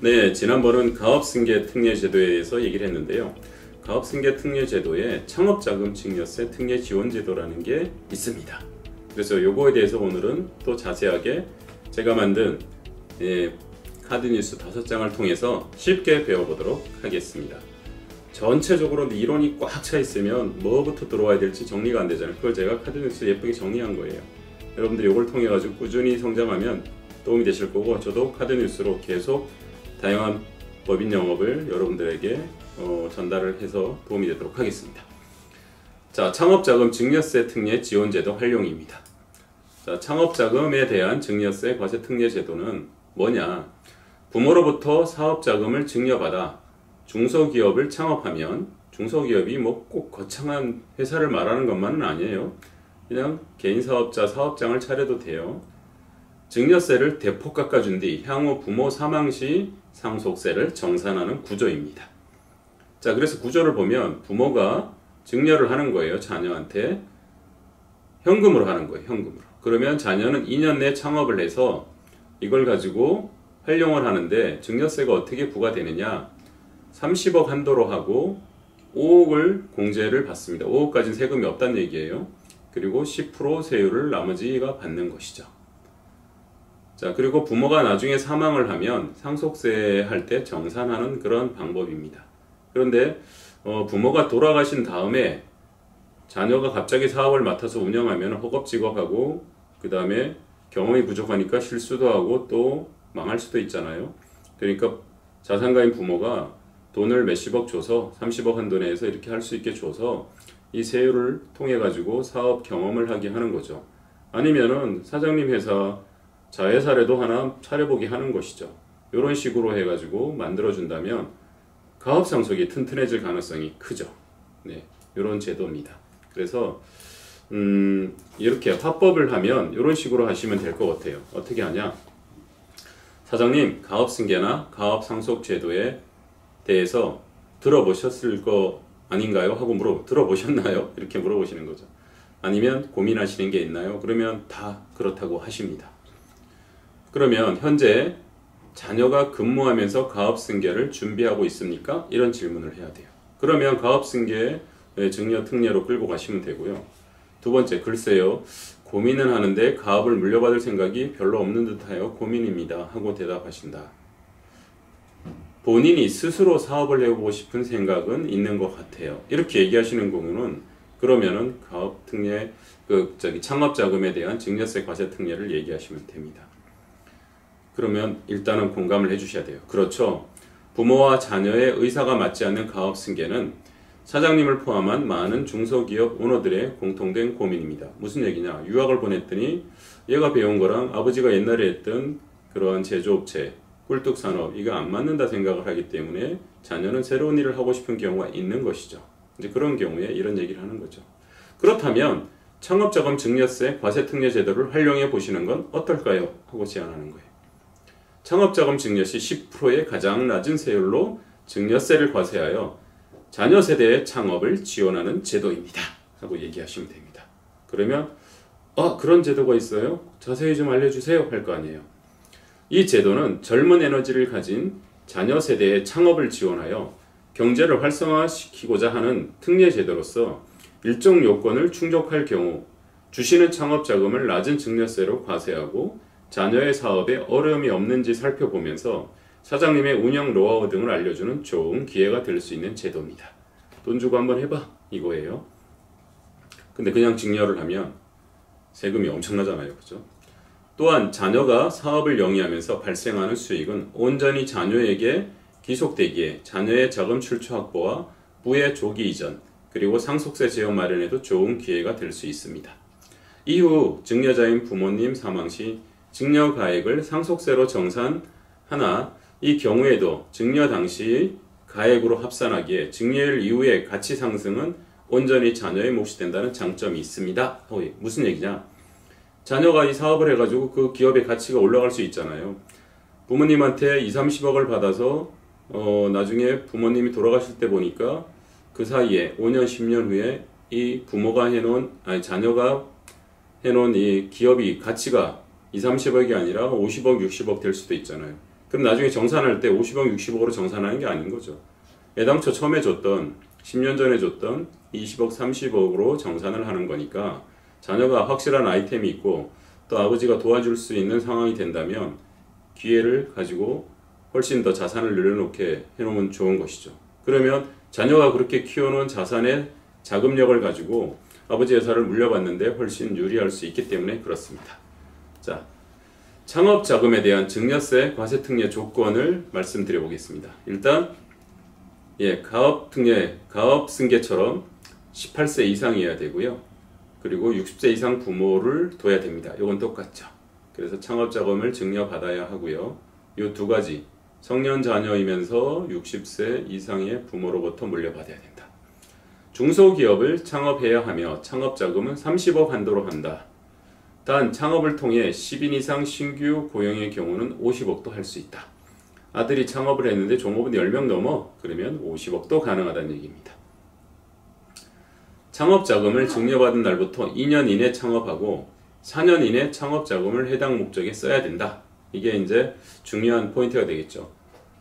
네, 지난번은 가업승계 특례제도에 대해서 얘기를 했는데요. 가업승계 특례제도에 창업자금 증여세 특례지원제도라는 게 있습니다. 그래서 요거에 대해서 오늘은 또 자세하게 제가 만든 카드뉴스 5장을 통해서 쉽게 배워보도록 하겠습니다. 전체적으로 이론이 꽉 차 있으면 뭐부터 들어와야 될지 정리가 안 되잖아요. 그걸 제가 카드뉴스 예쁘게 정리한 거예요. 여러분들 이걸 통해 가지고 꾸준히 성장하면 도움이 되실 거고, 저도 카드뉴스로 계속 다양한 법인 영업을 여러분들에게 전달을 해서 도움이 되도록 하겠습니다. 자, 창업자금 증여세 특례 지원제도 활용입니다. 자, 창업자금에 대한 증여세 과세 특례 제도는 뭐냐? 부모로부터 사업자금을 증여받아 중소기업을 창업하면, 중소기업이 뭐 꼭 거창한 회사를 말하는 것만은 아니에요. 그냥 개인 사업자 사업장을 차려도 돼요. 증여세를 대폭 깎아준 뒤 향후 부모 사망 시 상속세를 정산하는 구조입니다. 자, 그래서 구조를 보면 부모가 증여를 하는 거예요. 자녀한테 현금으로 하는 거예요. 현금으로. 그러면 자녀는 2년 내 창업을 해서 이걸 가지고 활용을 하는데, 증여세가 어떻게 부과되느냐? 30억 한도로 하고 5억을 공제를 받습니다. 5억까지는 세금이 없다는 얘기예요. 그리고 10% 세율을 나머지가 받는 것이죠. 자, 그리고 부모가 나중에 사망을 하면 상속세 할 때 정산하는 그런 방법입니다. 그런데 부모가 돌아가신 다음에 자녀가 갑자기 사업을 맡아서 운영하면 허겁지겁하고, 그 다음에 경험이 부족하니까 실수도 하고 또 망할 수도 있잖아요. 그러니까 자산가인 부모가 돈을 몇십억 줘서 30억 한도 내에서 이렇게 할 수 있게 줘서 이 세율을 통해 가지고 사업 경험을 하게 하는 거죠. 아니면은 사장님 회사 자회사라도 하나 차려보게 하는 것이죠. 이런 식으로 해가지고 만들어준다면 가업상속이 튼튼해질 가능성이 크죠. 네, 이런 제도입니다. 그래서 이렇게 화법을 하면 이런 식으로 하시면 될 것 같아요. 어떻게 하냐? 사장님, 가업승계나 가업상속제도에 대해서 들어보셨을 거 아닌가요? 하고 들어보셨나요? 이렇게 물어보시는 거죠. 아니면 고민하시는 게 있나요? 그러면 다 그렇다고 하십니다. 그러면 현재 자녀가 근무하면서 가업승계를 준비하고 있습니까? 이런 질문을 해야 돼요. 그러면 가업승계 증여 특례로 끌고 가시면 되고요. 두 번째, 글쎄요, 고민은 하는데 가업을 물려받을 생각이 별로 없는 듯하여 고민입니다 하고 대답하신다. 본인이 스스로 사업을 해보고 싶은 생각은 있는 것 같아요. 이렇게 얘기하시는 경우는, 그러면은 가업 특례, 창업자금에 대한 증여세 과세 특례를 얘기하시면 됩니다. 그러면 일단은 공감을 해주셔야 돼요. 그렇죠. 부모와 자녀의 의사가 맞지 않는 가업승계는 사장님을 포함한 많은 중소기업 오너들의 공통된 고민입니다. 무슨 얘기냐? 유학을 보냈더니 얘가 배운 거랑 아버지가 옛날에 했던 그러한 제조업체, 꿀뚝산업, 이거 안 맞는다 생각을 하기 때문에 자녀는 새로운 일을 하고 싶은 경우가 있는 것이죠. 이제 그런 경우에 이런 얘기를 하는 거죠. 그렇다면 창업자금 증여세 과세 특례 제도를 활용해 보시는 건 어떨까요? 하고 제안하는 거예요. 창업자금 증여 시 10%의 가장 낮은 세율로 증여세를 과세하여 자녀 세대의 창업을 지원하는 제도입니다 하고 얘기하시면 됩니다. 그러면 그런 제도가 있어요? 자세히 좀 알려주세요 할 거 아니에요. 이 제도는 젊은 에너지를 가진 자녀 세대의 창업을 지원하여 경제를 활성화시키고자 하는 특례 제도로서 일정 요건을 충족할 경우 주시는 창업자금을 낮은 증여세로 과세하고 자녀의 사업에 어려움이 없는지 살펴보면서 사장님의 운영 노하우 등을 알려주는 좋은 기회가 될 수 있는 제도입니다. 돈 주고 한번 해봐 이거예요. 근데 그냥 증여를 하면 세금이 엄청나잖아요. 그죠? 또한 자녀가 사업을 영위하면서 발생하는 수익은 온전히 자녀에게 기속되기에 자녀의 자금 출처 확보와 부의 조기 이전, 그리고 상속세 제어 마련에도 좋은 기회가 될 수 있습니다. 이후 증여자인 부모님 사망 시 증여가액을 상속세로 정산하나 이 경우에도 증여 당시 가액으로 합산하기에 증여일 이후의 가치 상승은 온전히 자녀의 몫이 된다는 장점이 있습니다. 무슨 얘기냐? 자녀가 이 사업을 해가지고 그 기업의 가치가 올라갈 수 있잖아요. 부모님한테 20-30억을 받아서 나중에 부모님이 돌아가실 때 보니까 그 사이에 5년, 10년 후에 이 부모가 자녀가 해놓은 이 기업이 가치가 2, 30억이 아니라 50억, 60억 될 수도 있잖아요. 그럼 나중에 정산할 때 50억, 60억으로 정산하는 게 아닌 거죠. 애당초 처음에 줬던 10년 전에 줬던 20억, 30억으로 정산을 하는 거니까 자녀가 확실한 아이템이 있고 또 아버지가 도와줄 수 있는 상황이 된다면 기회를 가지고 훨씬 더 자산을 늘려놓게 해놓으면 좋은 것이죠. 그러면 자녀가 그렇게 키워놓은 자산의 자금력을 가지고 아버지 회사를 물려받는데 훨씬 유리할 수 있기 때문에 그렇습니다. 자, 창업 자금에 대한 증여세 과세 특례 조건을 말씀드려 보겠습니다. 일단 가업 특례, 가업 승계처럼 18세 이상이어야 되고요. 그리고 60세 이상 부모를 둬야 됩니다. 이건 똑같죠. 그래서 창업 자금을 증여받아야 하고요. 이 두 가지, 성년 자녀이면서 60세 이상의 부모로부터 물려받아야 된다. 중소기업을 창업해야 하며 창업 자금은 30억 한도로 한다. 단 창업을 통해 10인 이상 신규 고용의 경우는 50억도 할 수 있다. 아들이 창업을 했는데 종업원 10명 넘어? 그러면 50억도 가능하다는 얘기입니다. 창업 자금을 증여받은 날부터 2년 이내 창업하고 4년 이내 창업 자금을 해당 목적에 써야 된다. 이게 이제 중요한 포인트가 되겠죠.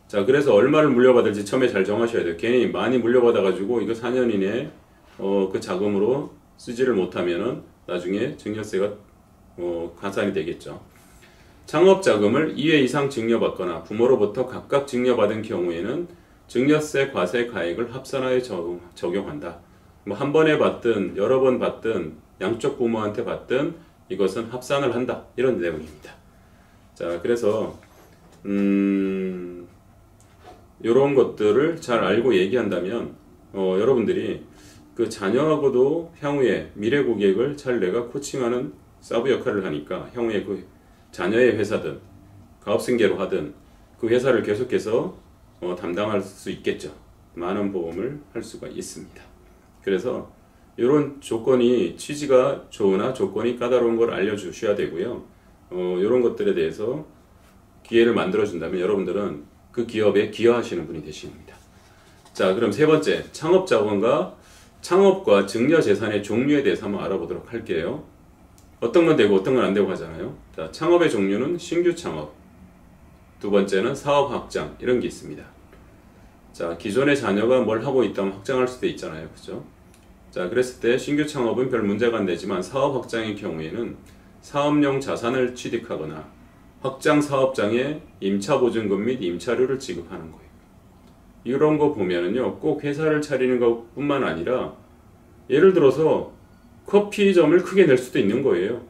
자, 그래서 얼마를 물려받을지 처음에 잘 정하셔야 돼요. 괜히 많이 물려받아가지고 이거 4년 이내 그 자금으로 쓰지를 못하면은 나중에 증여세가 가산이 되겠죠. 창업 자금을 2회 이상 증여받거나 부모로부터 각각 증여받은 경우에는 증여세 과세 가액을 합산하여 적용한다. 뭐 한 번에 받든 여러 번 받든 양쪽 부모한테 받든 이것은 합산을 한다. 이런 내용입니다. 자, 그래서 이런 것들을 잘 알고 얘기한다면 여러분들이 그 자녀하고도 향후에 미래 고객을 잘 내가 코칭하는 서브 역할을 하니까 향후에 그 자녀의 회사든 가업승계로 하든 그 회사를 계속해서 담당할 수 있겠죠. 많은 보험을 할 수가 있습니다. 그래서 이런 조건이 취지가 좋으나 조건이 까다로운 걸 알려주셔야 되고요. 이런 것들에 대해서 기회를 만들어준다면 여러분들은 그 기업에 기여하시는 분이 되십니다. 자, 그럼 세 번째, 창업자원과 창업과 증여재산의 종류에 대해서 한번 알아보도록 할게요. 어떤 건 되고 어떤 건 안 되고 하잖아요. 자, 창업의 종류는 신규 창업, 두 번째는 사업 확장, 이런 게 있습니다. 자, 기존의 자녀가 뭘 하고 있다면 확장할 수도 있잖아요. 그죠? 자, 그랬을 때 신규 창업은 별 문제가 안 되지만 사업 확장의 경우에는 사업용 자산을 취득하거나 확장 사업장에 임차보증금 및 임차료를 지급하는 거예요. 이런 거 보면은요, 꼭 회사를 차리는 것뿐만 아니라 예를 들어서 커피점을 크게 낼 수도 있는 거예요.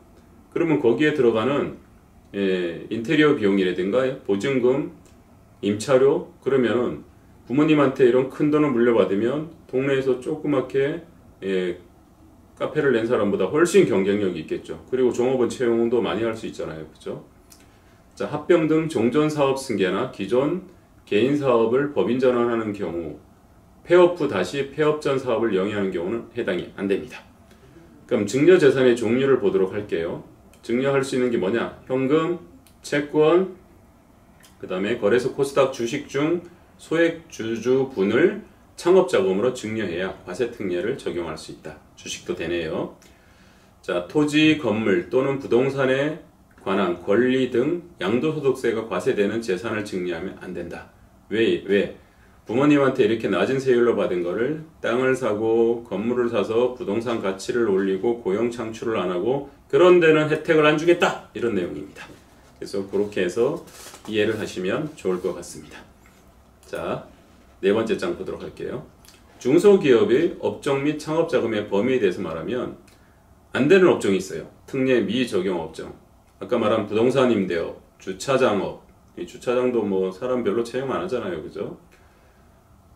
그러면 거기에 들어가는 인테리어 비용이라든가 보증금, 임차료, 그러면은 부모님한테 이런 큰 돈을 물려받으면 동네에서 조그맣게 카페를 낸 사람보다 훨씬 경쟁력이 있겠죠. 그리고 종업원 채용도 많이 할 수 있잖아요. 그죠? 자, 합병 등 종전 사업 승계나 기존 개인 사업을 법인 전환하는 경우 폐업 후 다시 폐업 전 사업을 영위하는 경우는 해당이 안 됩니다. 그럼 증여재산의 종류를 보도록 할게요. 증여할 수 있는 게 뭐냐? 현금, 채권, 그 다음에 거래소 코스닥 주식 중 소액 주주분을 창업자금으로 증여해야 과세특례를 적용할 수 있다. 주식도 되네요. 자, 토지, 건물 또는 부동산에 관한 권리 등 양도소득세가 과세되는 재산을 증여하면 안 된다. 왜? 부모님한테 이렇게 낮은 세율로 받은 거를 땅을 사고 건물을 사서 부동산 가치를 올리고 고용 창출을 안 하고 그런 데는 혜택을 안 주겠다. 이런 내용입니다. 그래서 그렇게 해서 이해를 하시면 좋을 것 같습니다. 자, 네 번째 장 보도록 할게요. 중소기업의 업종 및 창업자금의 범위에 대해서 말하면 안 되는 업종이 있어요. 특례 미적용 업종. 아까 말한 부동산 임대업, 주차장업. 이 주차장도 뭐 사람 별로 채용 안 하잖아요. 그죠?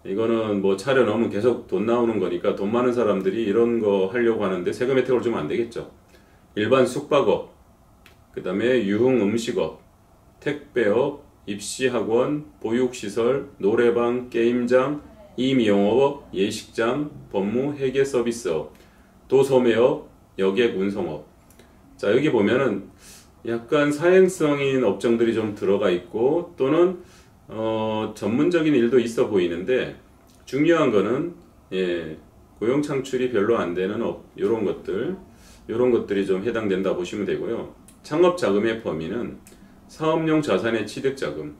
이거는 뭐 차려 넣으면 계속 돈 나오는 거니까 돈 많은 사람들이 이런 거 하려고 하는데 세금 혜택을 주면 안 되겠죠. 일반 숙박업, 그 다음에 유흥 음식업, 택배업, 입시학원, 보육시설, 노래방, 게임장, 임용업, 예식장, 법무, 회계 서비스업, 도소매업, 여객 운송업. 자, 여기 보면은 약간 사행성인 업종들이 좀 들어가 있고 또는 전문적인 일도 있어 보이는데 중요한 거는 고용 창출이 별로 안 되는 이런 것들이 좀 해당된다 보시면 되고요. 창업자금의 범위는 사업용 자산의 취득자금,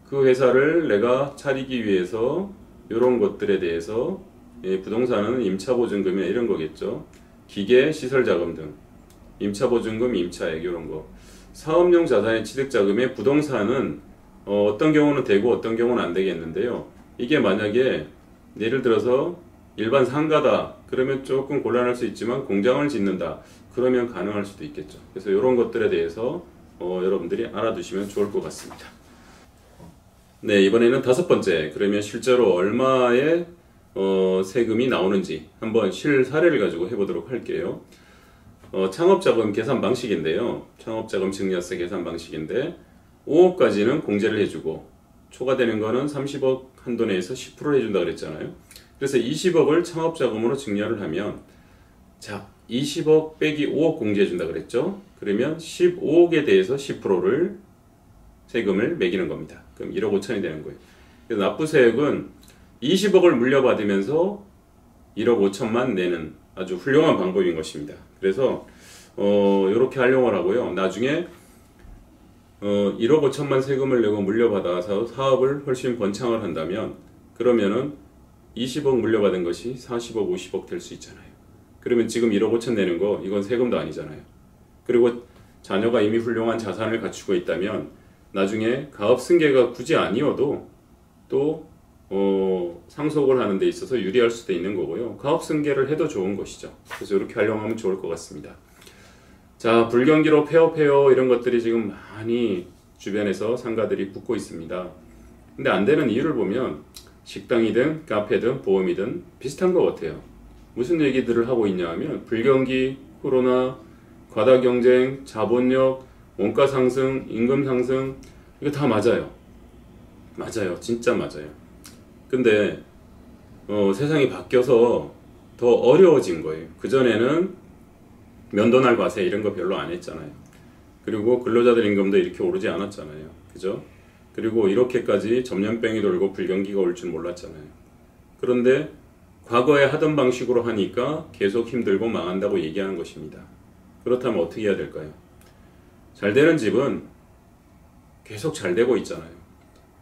그 회사를 내가 차리기 위해서 이런 것들에 대해서 부동산은 임차보증금이나 이런 거겠죠. 기계, 시설자금 등 임차보증금, 임차액 이런 거. 사업용 자산의 취득자금의 부동산은 어떤 경우는 되고 어떤 경우는 안 되겠는데요. 이게 만약에 예를 들어서 일반 상가다 그러면 조금 곤란할 수 있지만 공장을 짓는다 그러면 가능할 수도 있겠죠. 그래서 이런 것들에 대해서 여러분들이 알아두시면 좋을 것 같습니다. 네, 이번에는 5번째, 그러면 실제로 얼마의 세금이 나오는지 한번 실사례를 가지고 해보도록 할게요. 창업자금 계산 방식인데요. 창업자금 증여세 계산 방식인데 5억까지는 공제를 해주고 초과되는 거는 30억 한도 내에서 10%를 해준다 그랬잖아요. 그래서 20억을 창업자금으로 증여를 하면, 자, 20억 빼기 5억 공제해준다 그랬죠. 그러면 15억에 대해서 10%를 세금을 매기는 겁니다. 그럼 1억 5천이 되는 거예요. 그래서 납부세액은 20억을 물려받으면서 1억 5천만 내는 아주 훌륭한 방법인 것입니다. 그래서 이렇게 활용을 하고요. 나중에 1억 5천만 세금을 내고 물려받아서 사업을 훨씬 번창을 한다면 그러면은 20억 물려받은 것이 40억, 50억 될 수 있잖아요. 그러면 지금 1억 5천 내는 거 이건 세금도 아니잖아요. 그리고 자녀가 이미 훌륭한 자산을 갖추고 있다면 나중에 가업 승계가 굳이 아니어도 또 상속을 하는 데 있어서 유리할 수도 있는 거고요. 가업 승계를 해도 좋은 것이죠. 그래서 이렇게 활용하면 좋을 것 같습니다. 자, 불경기로 폐업해요 이런 것들이 지금 많이 주변에서 상가들이 붙고 있습니다. 근데 안 되는 이유를 보면 식당이든 카페든 보험이든 비슷한 것 같아요. 무슨 얘기들을 하고 있냐 하면 불경기, 코로나, 과다 경쟁, 자본력, 원가 상승, 임금 상승, 이거 다 맞아요. 맞아요. 진짜 맞아요. 근데 세상이 바뀌어서 더 어려워진 거예요. 그전에는 면도날 과세 이런 거 별로 안 했잖아요. 그리고 근로자들 임금도 이렇게 오르지 않았잖아요. 그죠? 그리고 이렇게까지 전염병이 돌고 불경기가 올 줄 몰랐잖아요. 그런데 과거에 하던 방식으로 하니까 계속 힘들고 망한다고 얘기하는 것입니다. 그렇다면 어떻게 해야 될까요? 잘 되는 집은 계속 잘 되고 있잖아요.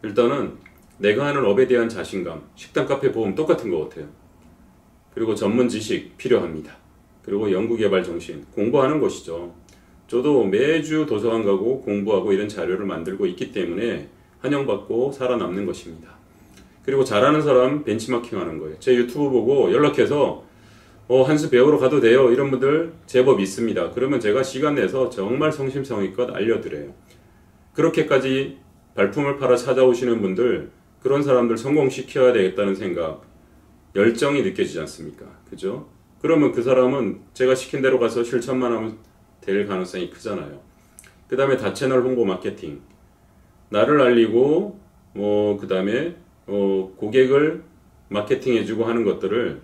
일단은 내가 하는 업에 대한 자신감, 식당, 카페, 보험 똑같은 것 같아요. 그리고 전문 지식 필요합니다. 그리고 연구개발 정신, 공부하는 것이죠. 저도 매주 도서관 가고 공부하고 이런 자료를 만들고 있기 때문에 환영받고 살아남는 것입니다. 그리고 잘하는 사람 벤치마킹 하는 거예요. 제 유튜브 보고 연락해서 한 수 배우러 가도 돼요 이런 분들 제법 있습니다. 그러면 제가 시간 내서 정말 성심성의껏 알려드려요. 그렇게까지 발품을 팔아 찾아오시는 분들, 그런 사람들 성공시켜야 되겠다는 생각, 열정이 느껴지지 않습니까? 그죠? 그러면 그 사람은 제가 시킨 대로 가서 실천만 하면 될 가능성이 크잖아요. 그 다음에 다채널 홍보 마케팅, 나를 알리고 그 다음에 고객을 마케팅해주고 하는 것들을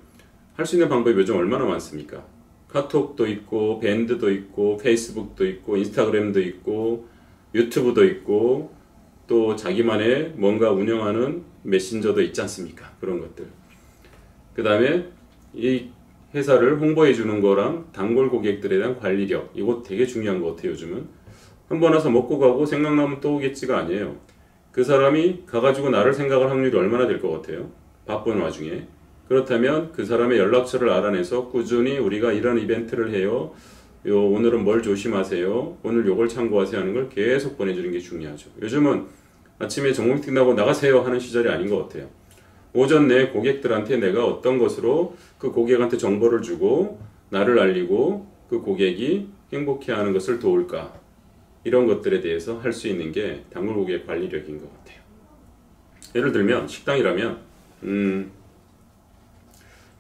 할 수 있는 방법이 요즘 얼마나 많습니까? 카톡도 있고 밴드도 있고 페이스북도 있고 인스타그램도 있고 유튜브도 있고 또 자기만의 뭔가 운영하는 메신저도 있지 않습니까? 그런 것들. 그 다음에 이 회사를 홍보해 주는 거랑 단골 고객들에 대한 관리력, 이거 되게 중요한 것 같아요. 요즘은 한 번 와서 먹고 가고 생각나면 또 오겠지가 아니에요. 그 사람이 가가지고 나를 생각할 확률이 얼마나 될 것 같아요? 바쁜 와중에. 그렇다면 그 사람의 연락처를 알아내서 꾸준히 우리가 이런 이벤트를 해요, 오늘은 뭘 조심하세요, 오늘 요걸 참고하세요 하는 걸 계속 보내주는 게 중요하죠. 요즘은 아침에 정보미팅 나고 나가세요 하는 시절이 아닌 것 같아요. 오전 내에 고객들한테 내가 어떤 것으로 그 고객한테 정보를 주고 나를 알리고 그 고객이 행복해하는 것을 도울까, 이런 것들에 대해서 할 수 있는 게 단골 고객 관리력인 것 같아요. 예를 들면 식당이라면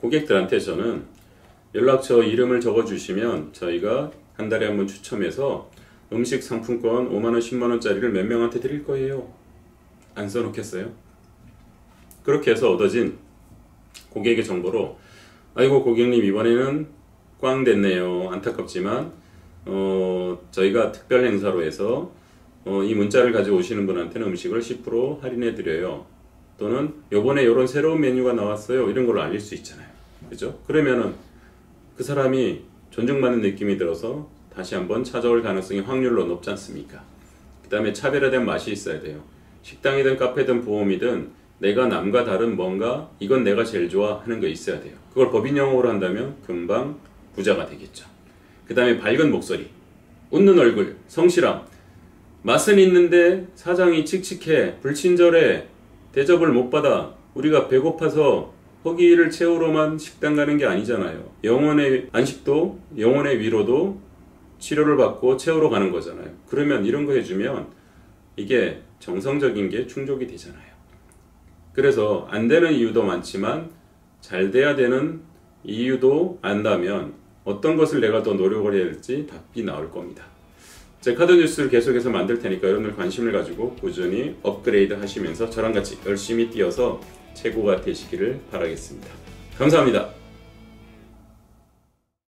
고객들한테 저는 연락처 이름을 적어주시면 저희가 한 달에 한 번 추첨해서 음식 상품권 5만원, 10만원짜리를 몇 명한테 드릴 거예요. 안 써놓겠어요? 그렇게 해서 얻어진 고객의 정보로, 아이고 고객님 이번에는 꽝 됐네요. 안타깝지만 저희가 특별 행사로 해서 이 문자를 가지고 오시는 분한테는 음식을 10% 할인해 드려요. 또는 요번에 요런 새로운 메뉴가 나왔어요. 이런 걸로 알릴 수 있잖아요. 그죠? 그러면은 그 사람이 존중받는 느낌이 들어서 다시 한번 찾아올 가능성이 확률로 높지 않습니까? 그 다음에 차별화된 맛이 있어야 돼요. 식당이든 카페든 보험이든 내가 남과 다른 뭔가 이건 내가 제일 좋아 하는 거 있어야 돼요. 그걸 법인 용어로 한다면 금방 부자가 되겠죠. 그 다음에 밝은 목소리, 웃는 얼굴, 성실함. 맛은 있는데 사장이 칙칙해, 불친절해, 대접을 못 받아. 우리가 배고파서 허기를 채우러만 식당 가는 게 아니잖아요. 영혼의 안식도, 영혼의 위로도 치료를 받고 채우러 가는 거잖아요. 그러면 이런 거 해주면 이게 정성적인 게 충족이 되잖아요. 그래서 안 되는 이유도 많지만 잘 돼야 되는 이유도 안다면 어떤 것을 내가 더 노력을 해야 할지 답이 나올 겁니다. 제 카드 뉴스를 계속해서 만들 테니까 여러분들 관심을 가지고 꾸준히 업그레이드 하시면서 저랑 같이 열심히 뛰어서 최고가 되시기를 바라겠습니다. 감사합니다.